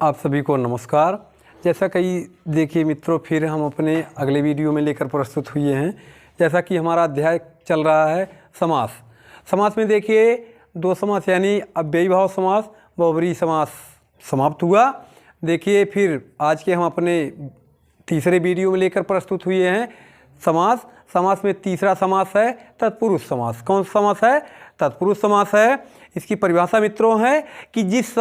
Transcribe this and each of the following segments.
आप सभी को नमस्कार। जैसा कई देखिए मित्रों, फिर हम अपने अगले वीडियो में लेकर प्रस्तुत हुए हैं। जैसा कि हमारा अध्याय चल रहा है समास। समास में देखिए दो समास यानी अव्ययीभाव समास, बहुब्रीहि समास समाप्त हुआ। देखिए फिर आज के हम अपने तीसरे वीडियो में लेकर प्रस्तुत हुए हैं समास। समास में तीसरा समास है तत्पुरुष समास। कौन सा समास है? तत्पुरुष समास है। इसकी परिभाषा मित्रों है कि जिस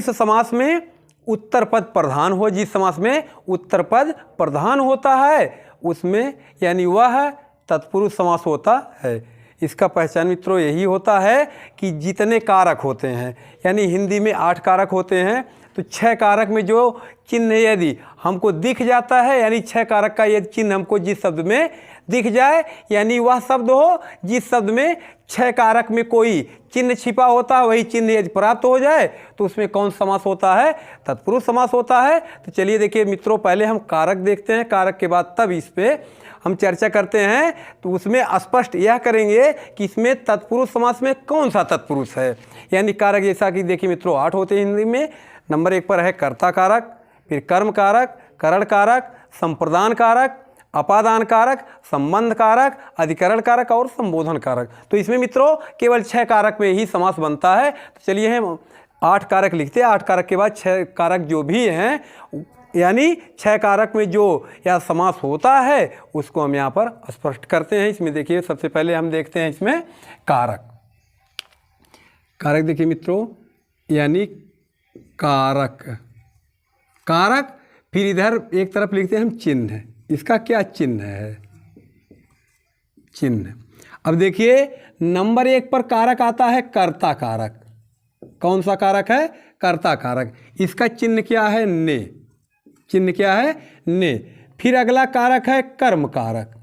समास में उत्तर पद प्रधान हो, जिस समास में उत्तर पद प्रधान होता है उसमें यानी वह तत्पुरुष समास होता है। इसका पहचान मित्रों यही होता है कि जितने कारक होते हैं, यानी हिंदी में 8 कारक होते हैं, तो 6 कारक में जो चिन्ह यदि हमको दिख जाता है, यानी 6 कारक का यदि चिन्ह हमको जिस शब्द में दिख जाए, यानी वह शब्द हो जिस शब्द में 6 कारक में कोई चिन्ह छिपा होता है, वही चिन्ह यदि प्राप्त हो जाए तो उसमें कौन समास होता है? तत्पुरुष समास होता है। तो चलिए देखिए मित्रों, पहले हम कारक देखते हैं, कारक के बाद तब इस पे हम चर्चा करते हैं। तो उसमें स्पष्ट यह करेंगे कि इसमें तत्पुरुष समास में कौन सा तत्पुरुष है। यानी कारक जैसा कि देखिए मित्रों 8 होते हैं हिंदी में। नंबर 1 पर है कर्ता कारक, फिर कर्म कारक, करण कारक, संप्रदान कारक, अपादान कारक, संबंध कारक, अधिकरण कारक और संबोधन कारक। तो इसमें मित्रों केवल 6 कारक में ही समास बनता है। तो चलिए हम 8 कारक लिखते हैं। 8 कारक के बाद 6 कारक जो भी हैं, यानी 6 कारक में जो यह समास होता है उसको हम यहाँ पर स्पष्ट करते हैं। इसमें देखिए सबसे पहले हम देखते हैं इसमें कारक। कारक देखिए मित्रों, यानी कारक कारक, फिर इधर एक तरफ लिखते हैं हम चिन्ह। इसका क्या चिन्ह है? चिन्ह। अब देखिए नंबर 1 पर कारक आता है कर्ता कारक। कौन सा कारक है? कर्ता कारक। इसका चिन्ह क्या है? ने। चिन्ह क्या है? ने। फिर अगला कारक है कर्म कारक।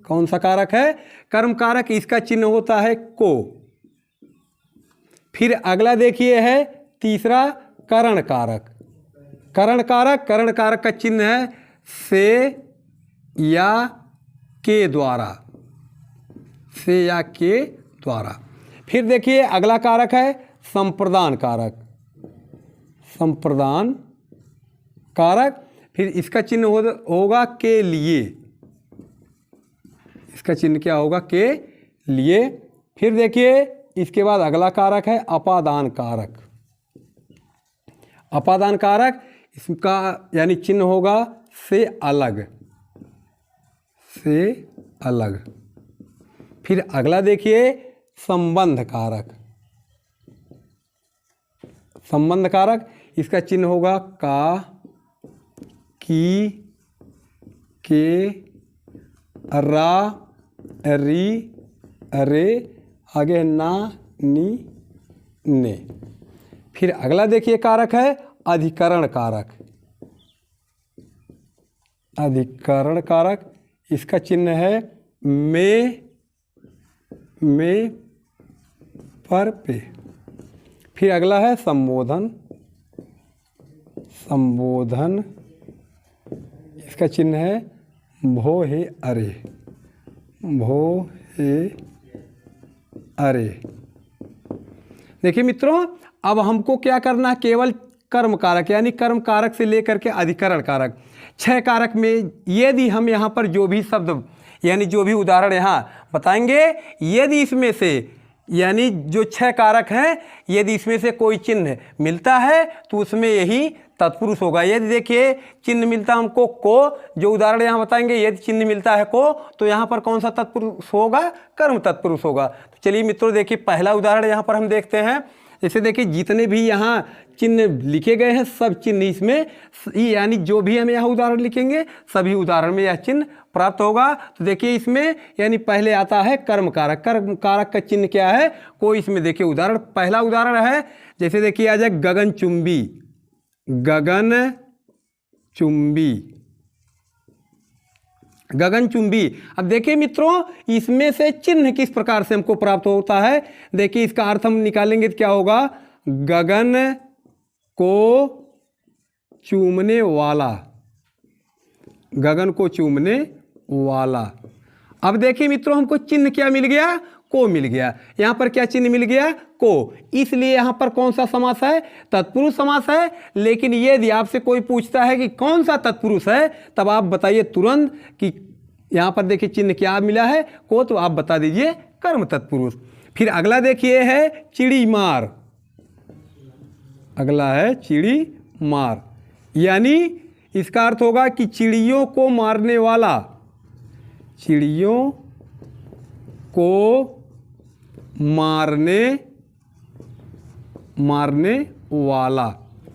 कौन सा कारक है? कर्म कारक। इसका चिन्ह होता है को। फिर अगला देखिए है तीसरा करण कारक। करण कारक, करण कारक का चिन्ह है से या के द्वारा, से या के द्वारा। फिर देखिए अगला कारक है संप्रदान कारक। संप्रदान कारक, फिर इसका चिन्ह होगा के लिए। इसका चिन्ह क्या होगा? के लिए। फिर देखिए इसके बाद अगला कारक है अपादान कारक। अपादान कारक, इसका यानी चिन्ह होगा से अलग, से अलग। फिर अगला देखिए संबंध कारक। संबंध कारक, इसका चिन्ह होगा का, की, के, रा, री, अरे, आगे ना, नी, ने। फिर अगला देखिए कारक है अधिकरण कारक। अधिकरण कारक, इसका चिन्ह है में, पर, पे। फिर अगला है संबोधन। संबोधन, इसका चिन्ह है भो, हे, अरे। भो, हे, अरे। देखिए मित्रों, अब हमको क्या करना है? केवल कर्म कारक यानी कर्म कारक से लेकर के अधिकरण कारक 6 कारक में यदि हम यहाँ पर जो भी शब्द यानी जो भी उदाहरण यहाँ बताएंगे, यदि इसमें से यानी जो 6 कारक हैं, यदि इसमें से कोई चिन्ह मिलता है तो उसमें यही तत्पुरुष होगा। यदि देखिए चिन्ह मिलता हमको को, जो उदाहरण यहाँ बताएंगे, यदि चिन्ह मिलता है को, तो यहाँ पर कौन सा तत्पुरुष होगा? कर्म तत्पुरुष होगा। तो चलिए मित्रों देखिए पहला उदाहरण यहाँ पर हम देखते हैं। जैसे देखिए जितने भी यहाँ चिन्ह लिखे गए हैं सब चिन्ह इसमें, यानी जो भी हम यहाँ उदाहरण लिखेंगे सभी उदाहरण में यह चिन्ह प्राप्त होगा। तो देखिए इसमें यानी पहले आता है कर्म कारक। कर्म कारक का चिन्ह क्या है? कोई। इसमें देखिए उदाहरण, पहला उदाहरण है जैसे देखिए आ जाए गगन चुंबी। गगन चुंबी, गगन चुंबी। अब देखिए मित्रों इसमें से चिन्ह किस प्रकार से हमको प्राप्त होता है। देखिए इसका अर्थ हम निकालेंगे तो क्या होगा? गगन को चूमने वाला। गगन को चूमने वाला। अब देखिए मित्रों हमको चिन्ह क्या मिल गया? को मिल गया। यहाँ पर क्या चिन्ह मिल गया? को। इसलिए यहाँ पर कौन सा समास है? तत्पुरुष समास है। लेकिन यदि आपसे कोई पूछता है कि कौन सा तत्पुरुष है, तब आप बताइए तुरंत कि यहाँ पर देखिए चिन्ह क्या मिला है? को। तो आप बता दीजिए कर्म तत्पुरुष। फिर अगला देखिए है चिड़ी मार। अगला है चिड़ी मार, यानी इसका अर्थ होगा कि चिड़ियों को मारने वाला। चिड़ियों को मारने वाला।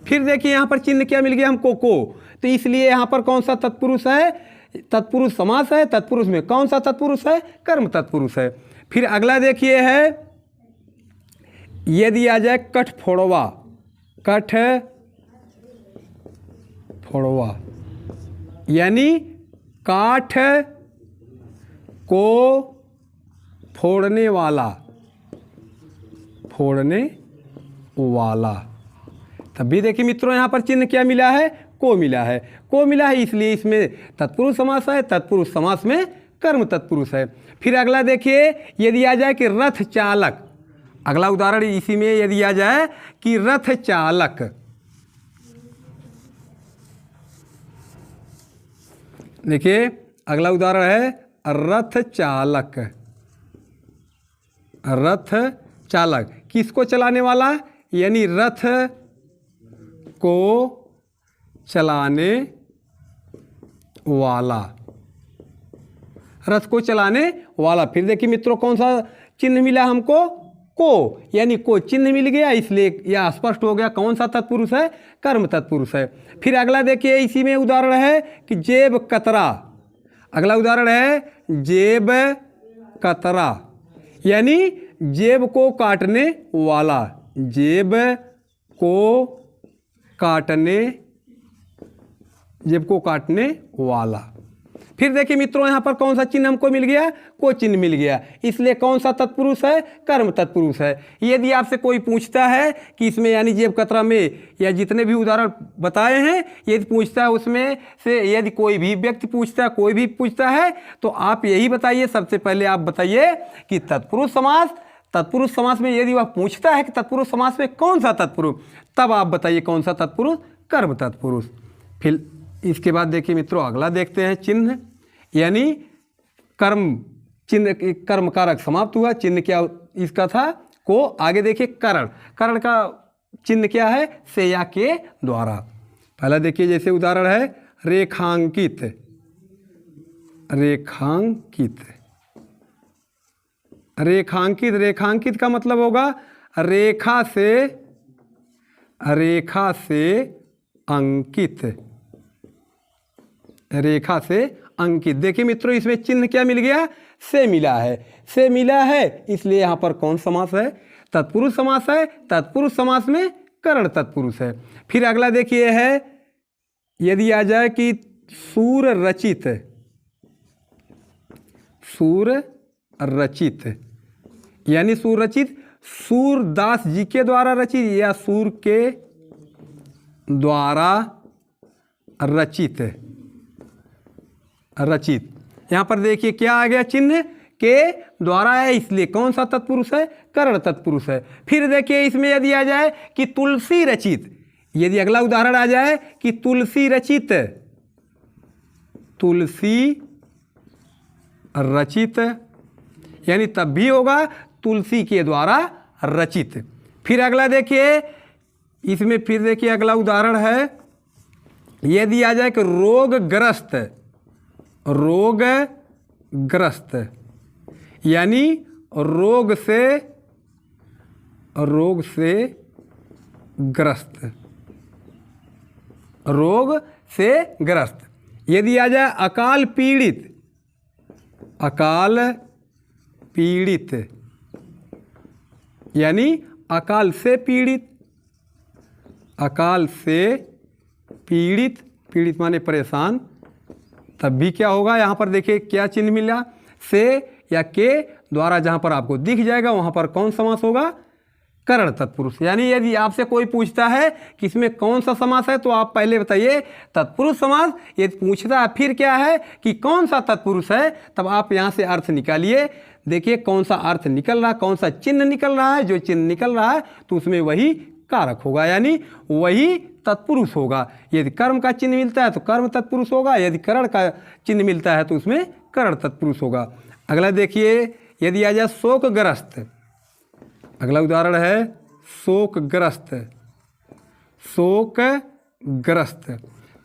फिर देखिए यहाँ पर चिन्ह क्या मिल गया हमको? को। तो इसलिए यहाँ पर कौन सा तत्पुरुष है? तत्पुरुष समास है। तत्पुरुष में कौन सा तत्पुरुष है? कर्म तत्पुरुष है। फिर अगला देखिए है, यदि आ जाए कठफोड़वा। कठफोड़वा यानी काठ को फोड़ने वाला। तब भी देखिए मित्रों यहाँ पर चिन्ह क्या मिला है? को मिला है। को मिला है इसलिए इसमें तत्पुरुष समास है। तत्पुरुष समास में कर्म तत्पुरुष है। फिर अगला देखिए, यदि आ जाए कि रथ चालक। अगला उदाहरण इसी में यदि आ जाए कि रथ चालक। देखिए अगला उदाहरण है रथ चालक। रथ चालक किसको चलाने वाला? यानी रथ को चलाने वाला। रथ को चलाने वाला। फिर देखिए मित्रों कौन सा चिन्ह मिला हमको? को। यानी को चिन्ह मिल गया, इसलिए यह स्पष्ट हो गया कौन सा तत्पुरुष है? कर्म तत्पुरुष है। फिर अगला देखिए इसी में उदाहरण है कि जेब कतरा। अगला उदाहरण है जेब कतरा, यानी जेब को काटने वाला। जेब को काटने वाला। फिर देखिए मित्रों यहाँ पर कौन सा चिन्ह हमको मिल गया? को चिन्ह मिल गया। इसलिए कौन सा तत्पुरुष है? कर्म तत्पुरुष है। यदि आपसे कोई पूछता है कि इसमें यानी जेब कतरा में या जितने भी उदाहरण बताए हैं, यदि पूछता है उसमें से, यदि कोई भी व्यक्ति पूछता है, कोई भी पूछता है, तो आप यही बताइए। सबसे पहले आप बताइए कि तत्पुरुष समास। तत्पुरुष समास में यदि वह पूछता है कि तत्पुरुष समास में कौन सा तत्पुरुष, तब आप बताइए कौन सा तत्पुरुष? कर्म तत्पुरुष। फिर इसके बाद देखिए मित्रों अगला देखते हैं चिन्ह, यानी कर्म। चिन्ह कर्म कारक समाप्त हुआ। चिन्ह क्या इसका था? को। आगे देखिए करण। करण का चिन्ह क्या है? से या के द्वारा। पहला देखिए जैसे उदाहरण है रेखांकित। रेखांकित रेखांकित रेखांकित का मतलब होगा रेखा से अंकित। रेखा से अंकित। देखिए मित्रों इसमें चिन्ह क्या मिल गया? से मिला है। से मिला है इसलिए यहाँ पर कौन समास है? तत्पुरुष समास है। तत्पुरुष समास में करण तत्पुरुष है। फिर अगला देखिए है, यदि आ जाए कि सूर रचित। सूर रचित यानी सूर रचित, सूरदास जी के द्वारा रचित या सूर के द्वारा रचित। यहाँ पर देखिए क्या आ गया? चिन्ह के द्वारा है, इसलिए कौन सा तत्पुरुष है? करण तत्पुरुष है। फिर देखिए इसमें यदि आ जाए कि तुलसी रचित। यदि अगला उदाहरण आ जाए कि तुलसी रचित। तुलसी रचित यानी तब भी होगा तुलसी के द्वारा रचित। फिर अगला देखिए इसमें, फिर देखिए अगला उदाहरण है, यदि आ जाए कि रोगग्रस्त। रोगग्रस्त यानी रोग से ग्रस्त। रोग से ग्रस्त। यदि आ जाए अकाल पीड़ित। अकाल पीड़ित यानी अकाल से पीड़ित। अकाल से पीड़ित, पीड़ित माने परेशान। तब भी क्या होगा? यहाँ पर देखिए क्या चिन्ह मिला? से या के द्वारा। जहाँ पर आपको दिख जाएगा वहाँ पर कौन समास होगा? करण तत्पुरुष। यानी यदि आपसे कोई पूछता है कि इसमें कौन सा समास है तो आप पहले बताइए तत्पुरुष समास। यदि पूछता है फिर क्या है कि कौन सा तत्पुरुष है, तब आप यहाँ से अर्थ निकालिए। देखिए कौन सा अर्थ निकल रहा, कौन सा चिन्ह निकल रहा है। जो चिन्ह निकल रहा है तो उसमें वही कारक होगा, यानी वही तत्पुरुष होगा। यदि कर्म का चिन्ह मिलता है तो कर्म तत्पुरुष होगा, यदि करण का चिन्ह मिलता है तो उसमें करण तत्पुरुष होगा। अगला देखिए, यदि आ जाए शोकग्रस्त, अगला उदाहरण है शोकग्रस्त, शोकग्रस्त।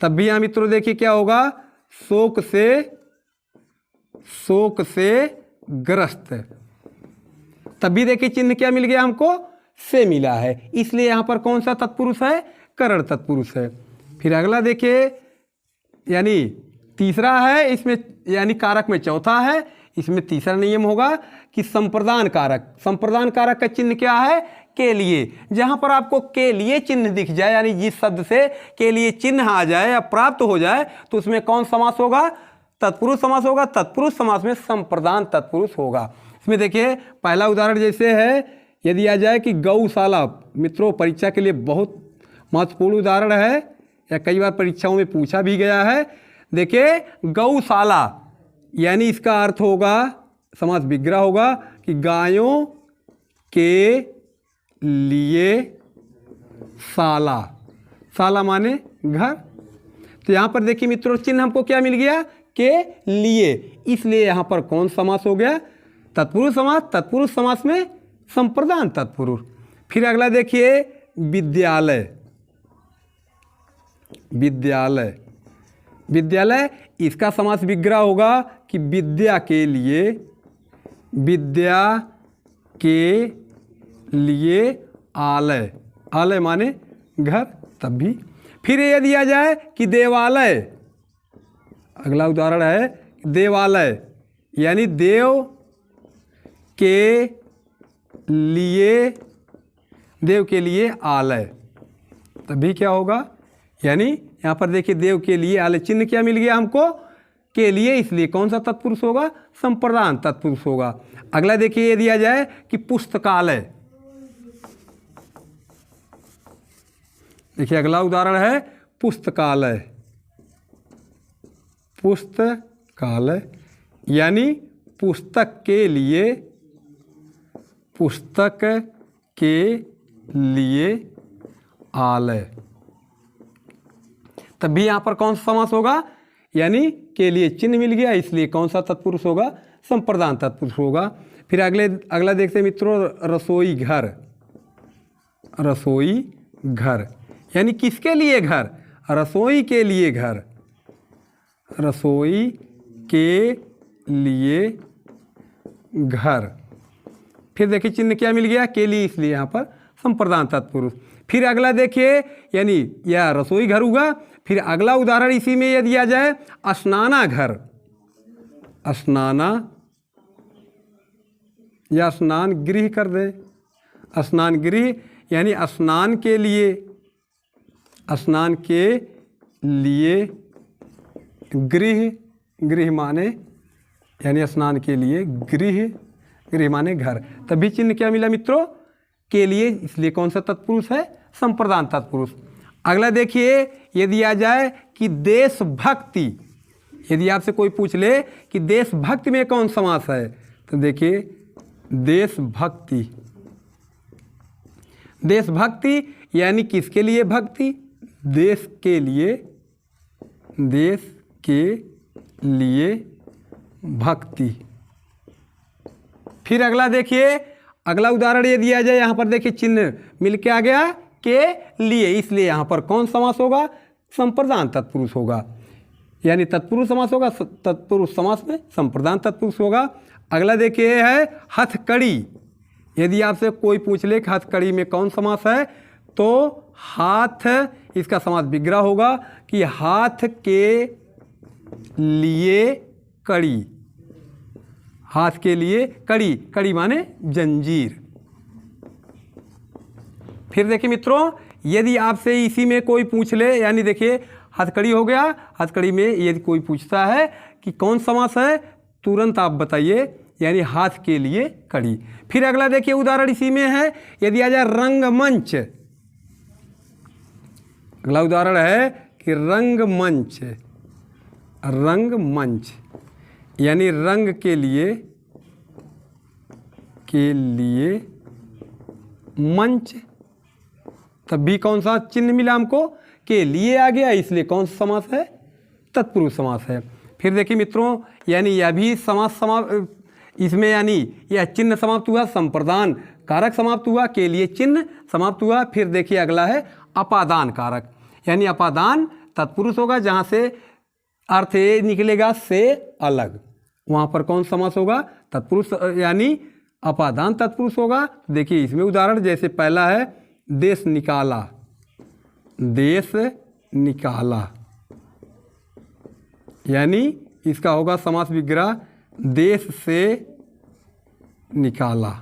तब भी यहाँ मित्रों देखिए क्या होगा, शोक से ग्रस्त। तब भी देखिए चिन्ह क्या मिल गया हमको, से मिला है, इसलिए यहाँ पर कौन सा तत्पुरुष है, करण तत्पुरुष है। फिर अगला देखिए, यानी तीसरा है इसमें, यानी कारक में चौथा है, इसमें तीसरा नियम होगा कि संप्रदान कारक। संप्रदान कारक का चिन्ह क्या है, के लिए। जहाँ पर आपको के लिए चिन्ह दिख जाए, यानी जिस शब्द से के लिए चिन्ह आ जाए या प्राप्त हो जाए, तो उसमें कौन समास होगा, तत्पुरुष समास होगा। तत्पुरुष समास में संप्रदान तत्पुरुष होगा। इसमें देखिए पहला उदाहरण जैसे है, यदि आ जाए कि गौशाला, मित्रों परीक्षा के लिए बहुत महत्वपूर्ण उदाहरण है, या कई बार परीक्षाओं में पूछा भी गया है। देखिए गौशाला, यानी इसका अर्थ होगा, समास विग्रह होगा कि गायों के लिए शाला। शाला माने घर। तो यहाँ पर देखिए मित्रों चिन्ह हमको क्या मिल गया, के लिए, इसलिए यहाँ पर कौन समास हो गया, तत्पुरुष समास। तत्पुरुष समास में संप्रदान तत्पुरुष। फिर अगला देखिए विद्यालय, विद्यालय, विद्यालय, इसका समास विग्रह होगा कि विद्या के लिए, विद्या के लिए आलय। आलय माने घर। तब भी फिर यदि आ जाए कि देवालय, अगला उदाहरण है देवालय, यानी देव के लिए, देव के लिए आलय। तभी क्या होगा, यानी यहाँ पर देखिए देव के लिए आलय, चिन्ह क्या मिल गया हमको, के लिए, इसलिए कौन सा तत्पुरुष होगा, संप्रदान तत्पुरुष होगा। अगला देखिए यदि आ जाए कि पुस्तकालय, देखिए अगला उदाहरण है पुस्तकालय, पुस्तकालय, यानी पुस्तक के लिए, पुस्तक के लिए आलय। तब भी यहाँ पर कौन सा समास होगा, यानी के लिए चिन्ह मिल गया, इसलिए कौन सा तत्पुरुष होगा, संप्रदान तत्पुरुष होगा। फिर अगला देखते हैं मित्रों रसोई घर, रसोई घर, यानी किसके लिए घर, रसोई के लिए घर, रसोई के लिए घर। फिर देखिए चिन्ह क्या मिल गया, के लिए, इसलिए यहाँ पर संप्रदान तत्पुरुष। फिर अगला देखिए, यानी यह रसोई घर होगा। फिर अगला उदाहरण इसी में यदि आ जाए स्नाना घर, स्नाना, या स्नान गृह कर दे, स्नान गृह, यानी स्नान के लिए, स्नान के लिए गृह, गृह माने, यानी स्नान के लिए गृह, गृह माने घर। तभी चिन्ह क्या मिला मित्रों, के लिए, इसलिए कौन सा तत्पुरुष है, संप्रदान तत्पुरुष। अगला देखिए यदि आ जाए कि देशभक्ति, यदि आपसे कोई पूछ ले कि देशभक्ति में कौन समास है, तो देखिए देशभक्ति, देशभक्ति यानी किसके लिए भक्ति, देश के लिए, देश के लिए भक्ति। फिर अगला देखिए, अगला उदाहरण ये दिया जाए, यहाँ पर देखिए चिन्ह मिल के आ गया के लिए, इसलिए यहाँ पर कौन समास होगा, संप्रदान तत्पुरुष होगा, यानी तत्पुरुष समास होगा। तत्पुरुष समास में संप्रदान तत्पुरुष होगा। अगला देखिए है हथकड़ी, यदि आपसे कोई पूछ ले कि हथकड़ी में कौन समास है, तो हाथ, इसका समास विग्रह होगा कि हाथ के लिए कड़ी, हाथ के लिए कड़ी, कड़ी माने जंजीर। फिर देखिए मित्रों, यदि आपसे इसी में कोई पूछ ले, यानी देखिए हथकड़ी हो गया, हथकड़ी में यदि कोई पूछता है कि कौन समास है, तुरंत आप बताइए यानी हाथ के लिए कड़ी। फिर अगला देखिए उदाहरण इसी में है, यदि आ जाए रंगमंच। अगला उदाहरण है कि रंगमंच। रंगमंच यानी रंग के लिए मंच, तब भी कौन सा चिन्ह मिला हमको, के लिए आ गया, इसलिए कौन सा समास है, तत्पुरुष समास है। फिर देखिए मित्रों, यानी यह भी समास इसमें यानी यह चिन्ह समाप्त हुआ, संप्रदान कारक समाप्त हुआ, के लिए चिन्ह समाप्त हुआ। फिर देखिए अगला है अपादान कारक, यानी अपादान तत्पुरुष होगा, जहाँ से अर्थ ये निकलेगा से अलग, वहाँ पर कौन समास होगा, तत्पुरुष, यानी अपादान तत्पुरुष होगा। देखिए इसमें उदाहरण, जैसे पहला है देश निकाला। देश निकाला यानी इसका होगा समास विग्रह देश से निकाला।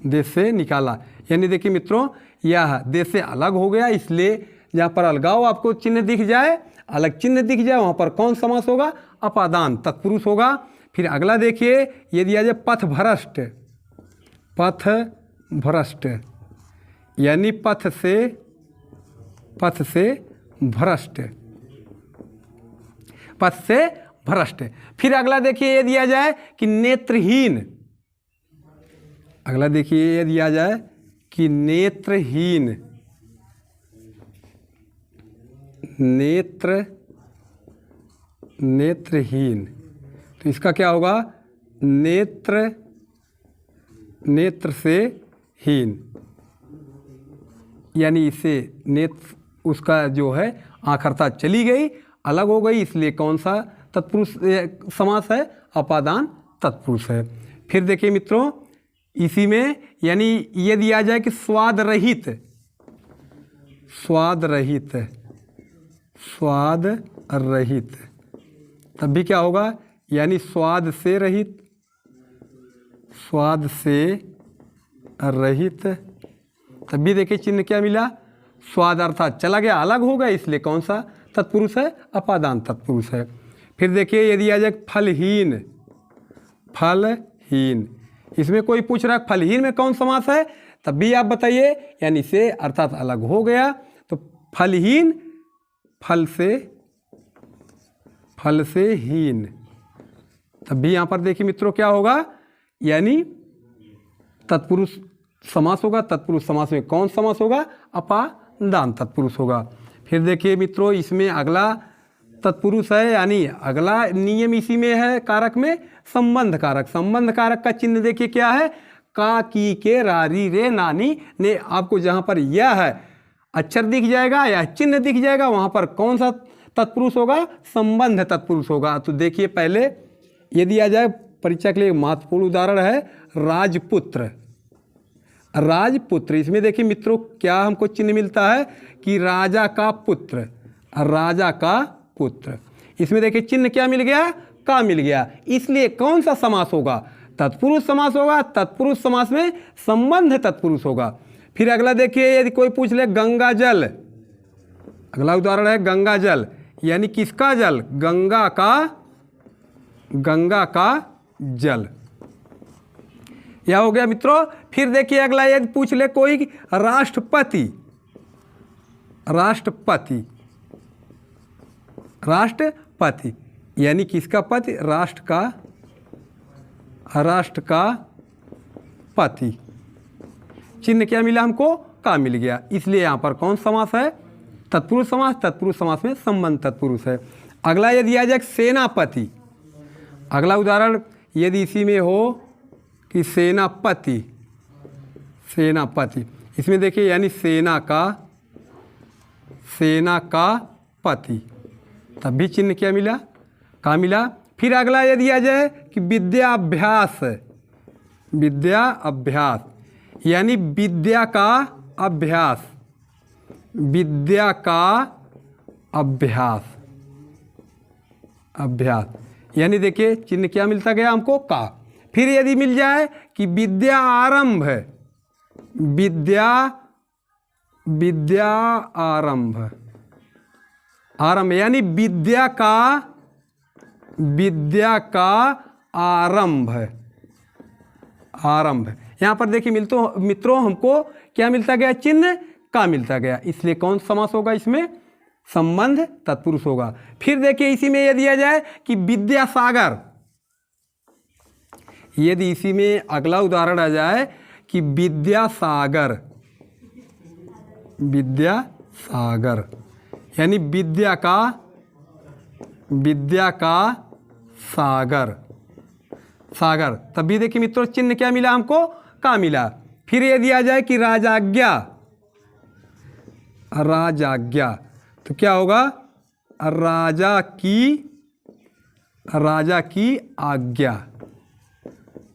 देश से निकाला यानी देखिए मित्रों, यह देश से अलग हो गया, इसलिए जहाँ पर अलगाव आपको चिन्ह दिख जाए, अलग चिन्ह दिख जाए, वहाँ पर कौन समास होगा, अपादान तत्पुरुष होगा। फिर अगला देखिए, यदि आ जाए पथभ्रष्ट। पथभ्रष्ट यानी पथ से भ्रष्ट, पथ से भ्रष्ट। फिर अगला देखिए यदि आ जाए कि नेत्रहीन। अगला देखिए यदि आ जाए कि नेत्रहीन। नेत्रहीन तो इसका क्या होगा, नेत्र से हीन, यानी इससे नेत्र उसका जो है आँख अर्थात चली गई, अलग हो गई, इसलिए कौन सा तत्पुरुष समास है, अपादान तत्पुरुष है। फिर देखिए मित्रों इसी में, यानी यदि आ जाए कि स्वाद रहित। स्वाद रहित तब भी क्या होगा, यानी स्वाद से रहित। तब भी देखिए चिन्ह क्या मिला, स्वाद अर्थात चला गया, अलग हो गया, इसलिए कौन सा तत्पुरुष है, अपादान तत्पुरुष है। फिर देखिए यदि आ जाए फलहीन। इसमें कोई पूछ रहा है फलहीन में कौन समास है, तब भी आप बताइए, यानी से अर्थात अलग हो गया, तो फलहीन, फल से हीन, तब भी यहाँ पर देखिए मित्रों क्या होगा, यानी तत्पुरुष समास होगा। तत्पुरुष समास में कौन समास होगा, अपादान तत्पुरुष होगा। फिर देखिए मित्रों इसमें अगला तत्पुरुष है, यानी अगला नियम इसी में है कारक में, संबंध कारक। संबंध कारक का चिन्ह देखिए क्या है, का, की, के, रा, री, रे, नानी, ने। आपको जहाँ पर यह है अक्षर दिख जाएगा या चिन्ह दिख जाएगा, वहाँ पर कौन सा तत्पुरुष होगा, संबंध तत्पुरुष होगा। तो देखिए पहले यदि आ जाए, परीक्षा के लिए महत्वपूर्ण उदाहरण है राजपुत्र। इसमें देखिए मित्रों क्या हमको चिन्ह मिलता है कि राजा का पुत्र। इसमें देखिए चिन्ह क्या मिल गया, का मिल गया, इसलिए कौन सा समास होगा, तत्पुरुष समास होगा। तत्पुरुष समास में संबंध तत्पुरुष होगा। फिर अगला देखिए यदि कोई पूछ ले गंगा जल। अगला उदाहरण है गंगा जल, यानी किसका जल, गंगा का जल, यह हो गया मित्रों। फिर देखिए अगला यदि पूछ ले कोई राष्ट्रपति। यानी किसका पति, राष्ट्र का पति, चिन्ह क्या मिला हमको, का मिल गया, इसलिए यहाँ पर कौन समास है, तत्पुरुष समास। तत्पुरुष समास में संबंध तत्पुरुष है। अगला यदि आ जाए सेनापति। अगला उदाहरण यदि इसी में हो कि सेनापति, इसमें देखिए यानी सेना का पति, तब भी चिन्ह क्या मिला, का मिला। फिर अगला यदि आ जाए कि विद्या अभ्यास, यानी विद्या का अभ्यास, यानी देखिए चिन्ह क्या मिलता गया हमको, का। फिर यदि मिल जाए कि विद्या आरंभ, आरंभ यानी विद्या का आरंभ। आरंभ यहाँ पर देखिए मित्रों हमको क्या मिलता गया, चिन्ह का मिलता गया, इसलिए कौन समास होगा, इसमें संबंध तत्पुरुष होगा। फिर देखिए इसी में यह दिया जाए कि विद्यासागर, यदि इसी में अगला उदाहरण आ जाए कि विद्यासागर, विद्यासागर यानी विद्या का सागर, सागर, तब भी देखिए मित्रों चिन्ह क्या मिला हमको, का मिला। फिर ये दिया जाए कि राजाज्ञा, राजाज्ञा, तो क्या होगा, राजा की आज्ञा,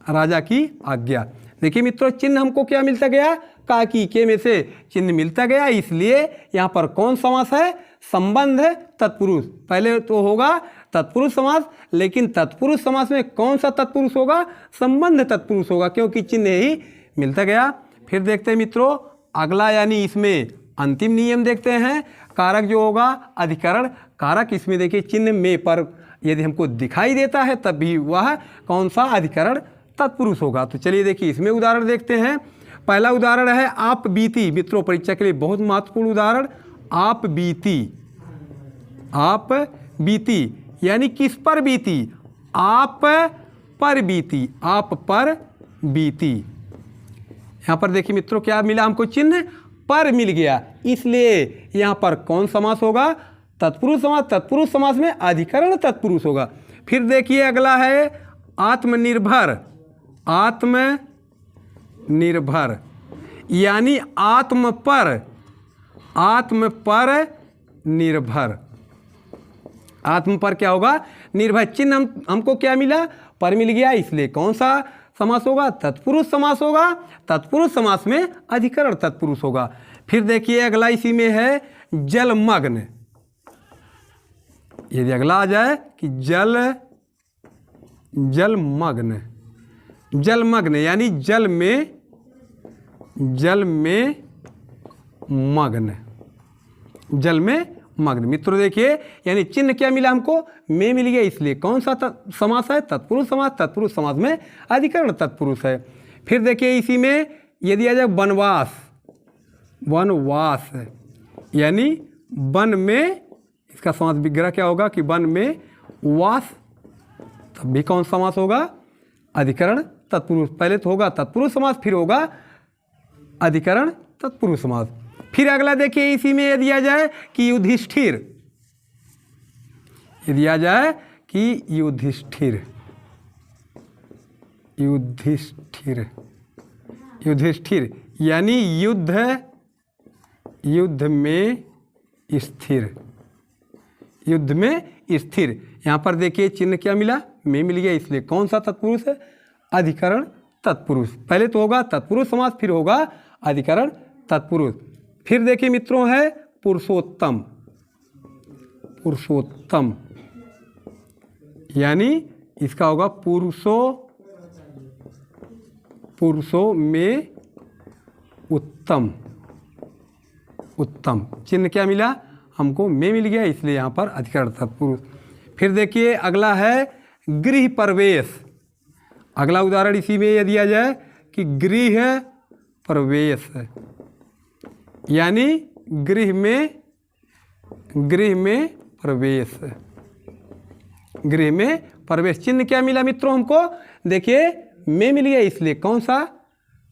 राजा की आज्ञा। देखिए मित्रों चिन्ह हमको क्या मिलता गया, का की के में से चिन्ह मिलता गया, इसलिए यहाँ पर कौन समास है, संबंध है तत्पुरुष। पहले तो होगा तत्पुरुष समास, लेकिन तत्पुरुष समास में कौन सा तत्पुरुष होगा, संबंध तत्पुरुष होगा, क्योंकि चिन्ह ही मिलता गया। फिर देखते हैं मित्रों अगला, यानी इसमें अंतिम नियम देखते हैं, कारक जो होगा अधिकरण कारक। इसमें देखिए चिन्ह में पर यदि हमको दिखाई देता है तब भी वह कौन सा अधिकरण तत्पुरुष होगा। तो चलिए देखिए इसमें उदाहरण देखते हैं। पहला उदाहरण है आप बीती, मित्रों परीक्षा के लिए बहुत महत्वपूर्ण उदाहरण, आप बीती। आप बीती यानी किस पर बीती, आप पर बीती, आप पर बीती। यहाँ पर देखिए मित्रों क्या मिला हमको, चिन्ह पर मिल गया, इसलिए यहाँ पर कौन समास होगा, तत्पुरुष समास। तत्पुरुष समास में अधिकरण तत्पुरुष होगा। फिर देखिए अगला है आत्मनिर्भर, आत्मनिर्भर यानी आत्म पर निर्भर। आत्म पर क्या होगा, निर्भर। चिन्ह हमको क्या मिला, पर मिल गया, इसलिए कौन सा समास होगा, तत्पुरुष समास होगा। तत्पुरुष समास में अधिकरण तत्पुरुष होगा। फिर देखिए अगला इसी में है जलमग्न। यदि अगला आ जाए कि जलमग्न, जलमग्न यानी जल में मग्न, जल में मग्न। मित्रों देखिए यानी चिन्ह क्या मिला हमको, में मिल गया, इसलिए कौन सा समास है, तत्पुरुष समास। तत्पुरुष समास में अधिकरण तत्पुरुष है। फिर देखिए इसी में यदि आ जाए वनवास, वनवास यानी वन में, इसका समास विग्रह क्या होगा कि वन में वास, तब भी कौन समास होगा, अधिकरण तत्पुरुष। पहले तो होगा तत्पुरुष समास, फिर होगा अधिकरण तत्पुरुष समास। फिर अगला देखिए इसी में यदि आ जाए कि युधिष्ठिर, यदि आ जाए कि युधिष्ठिर, युधिष्ठिर, युधिष्ठिर यानी युद्ध में स्थिर, युद्ध में स्थिर। यहाँ पर देखिए चिन्ह क्या मिला, में मिल गया, इसलिए कौन सा तत्पुरुष है, अधिकरण तत्पुरुष। पहले तो होगा तत्पुरुष समास, फिर होगा अधिकरण तत्पुरुष। फिर देखिए मित्रों है पुरुषोत्तम, पुरुषोत्तम यानी इसका होगा पुरुषों में उत्तम, उत्तम। चिन्ह क्या मिला हमको, में मिल गया, इसलिए यहाँ पर अधिकरण तत्पुरुष। फिर देखिए अगला है गृह प्रवेश। अगला उदाहरण इसी में यदि आ जाए कि गृह प्रवेश यानी गृह में प्रवेश, गृह में प्रवेश। चिन्ह क्या मिला मित्रों हमको, देखिए में मिल गया, इसलिए कौन सा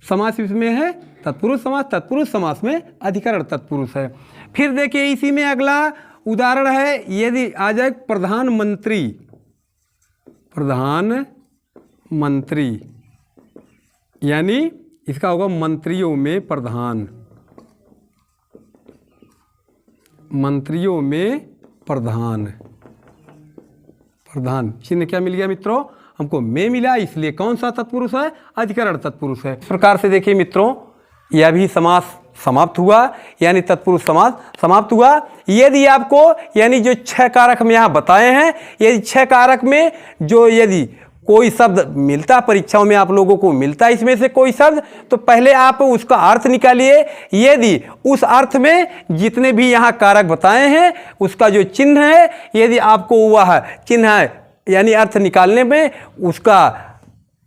समास इसमें है, तत्पुरुष समास। तत्पुरुष समास में अधिकरण तत्पुरुष है। फिर देखिए इसी में अगला उदाहरण है यदि आ जाए प्रधानमंत्री, प्रधानमंत्री यानी इसका होगा मंत्रियों में प्रधान, मंत्रियों में प्रधान, प्रधान। चिन्ह क्या मिल गया मित्रों हमको, में मिला, इसलिए कौन सा तत्पुरुष है, अधिकरण तत्पुरुष है। इस प्रकार से देखिए मित्रों यह भी समास समाप्त हुआ, यानी तत्पुरुष समास समाप्त हुआ। यदि आपको यानी जो 6 कारक हम यहाँ बताए हैं, यदि 6 कारक में जो यदि कोई शब्द मिलता, परीक्षाओं में आप लोगों को मिलता है इसमें से कोई शब्द, तो पहले आप उसका अर्थ निकालिए। यदि उस अर्थ में जितने भी यहाँ कारक बताए हैं उसका जो चिन्ह है, यदि आपको वह चिन्ह यानी अर्थ निकालने में उसका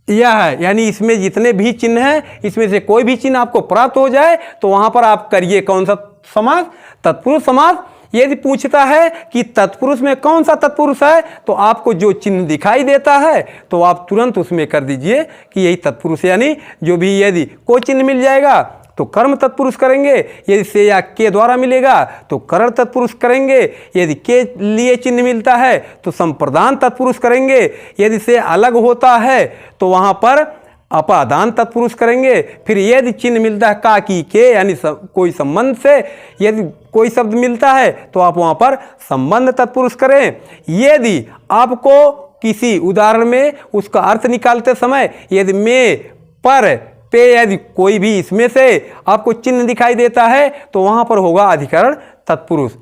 यह है, यानी इसमें जितने भी चिन्ह हैं इसमें से कोई भी चिन्ह आपको प्राप्त हो जाए तो वहाँ पर आप करिए कौन सा समास, तत्पुरुष समास। यदि पूछता है कि तत्पुरुष में कौन सा तत्पुरुष है तो आपको जो चिन्ह दिखाई देता है तो आप तुरंत उसमें कर दीजिए कि यही तत्पुरुष, यानी जो भी यदि कोई चिन्ह मिल जाएगा तो कर्म तत्पुरुष करेंगे, यदि से या के द्वारा मिलेगा तो करण तत्पुरुष करेंगे, यदि के लिए चिन्ह मिलता है तो संप्रदान तत्पुरुष करेंगे, यदि से अलग होता है तो वहाँ पर अपादान तत्पुरुष करेंगे। फिर यदि चिन्ह मिलता है का की के यानी कोई संबंध से यदि कोई शब्द मिलता है तो आप वहाँ पर संबंध तत्पुरुष करें। यदि आपको किसी उदाहरण में उसका अर्थ निकालते समय यदि में, पर, पे यदि कोई भी इसमें से आपको चिन्ह दिखाई देता है तो वहाँ पर होगा अधिकरण तत्पुरुष।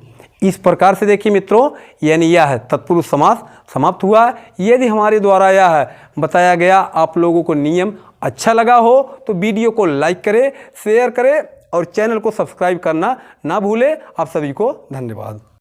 इस प्रकार से देखिए मित्रों, यानी यह तत्पुरुष समास समाप्त हुआ। यदि हमारे द्वारा यह बताया गया आप लोगों को नियम अच्छा लगा हो तो वीडियो को लाइक करें, शेयर करें और चैनल को सब्सक्राइब करना ना भूलें। आप सभी को धन्यवाद।